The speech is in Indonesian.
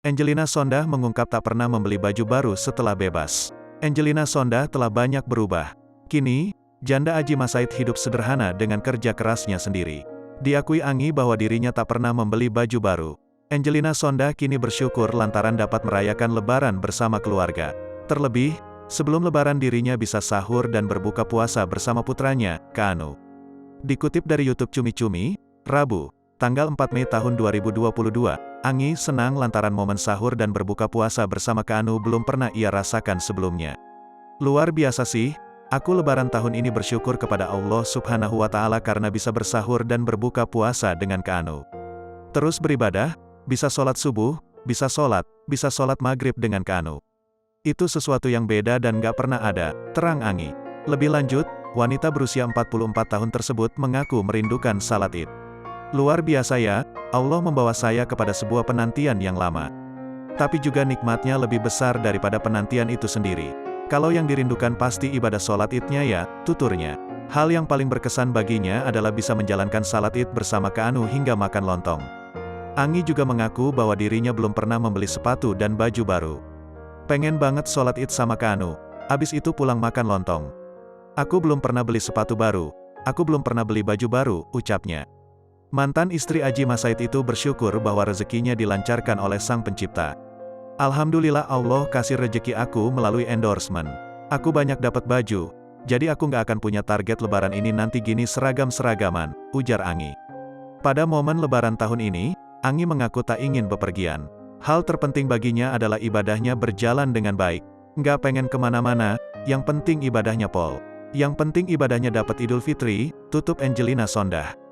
Angelina Sondah mengungkap tak pernah membeli baju baru setelah bebas. Angelina Sondah telah banyak berubah. Kini, janda Adji Massaid hidup sederhana dengan kerja kerasnya sendiri. Diakui Anggi bahwa dirinya tak pernah membeli baju baru. Angelina Sondah kini bersyukur lantaran dapat merayakan Lebaran bersama keluarga. Terlebih, sebelum Lebaran dirinya bisa sahur dan berbuka puasa bersama putranya, Kaanu. Dikutip dari YouTube Cumi Cumi, Rabu, tanggal 4 Mei tahun 2022, Anggi senang lantaran momen sahur dan berbuka puasa bersama Kaanu belum pernah ia rasakan sebelumnya. Luar biasa sih, aku Lebaran tahun ini bersyukur kepada Allah Subhanahu wa Ta'ala karena bisa bersahur dan berbuka puasa dengan Kaanu. Terus beribadah, bisa sholat subuh, bisa sholat maghrib dengan Kaanu. Itu sesuatu yang beda dan gak pernah ada, terang Anggi. Lebih lanjut, wanita berusia 44 tahun tersebut mengaku merindukan salat Id. Luar biasa ya, Allah membawa saya kepada sebuah penantian yang lama. Tapi juga nikmatnya lebih besar daripada penantian itu sendiri. Kalau yang dirindukan pasti ibadah sholat Idnya ya, tuturnya. Hal yang paling berkesan baginya adalah bisa menjalankan salat Id bersama Kaanu hingga makan lontong. Anggi juga mengaku bahwa dirinya belum pernah membeli sepatu dan baju baru. Pengen banget sholat Id sama Kaanu, abis itu pulang makan lontong. Aku belum pernah beli sepatu baru, aku belum pernah beli baju baru, ucapnya. Mantan istri Adji Massaid itu bersyukur bahwa rezekinya dilancarkan oleh Sang Pencipta. Alhamdulillah Allah kasih rezeki aku melalui endorsement. Aku banyak dapat baju, jadi aku nggak akan punya target Lebaran ini nanti gini seragam-seragaman, ujar Anggi. Pada momen Lebaran tahun ini, Anggi mengaku tak ingin bepergian. Hal terpenting baginya adalah ibadahnya berjalan dengan baik. Nggak pengen kemana-mana, yang penting ibadahnya Pol. Yang penting ibadahnya dapat Idul Fitri, tutup Angelina Sondah.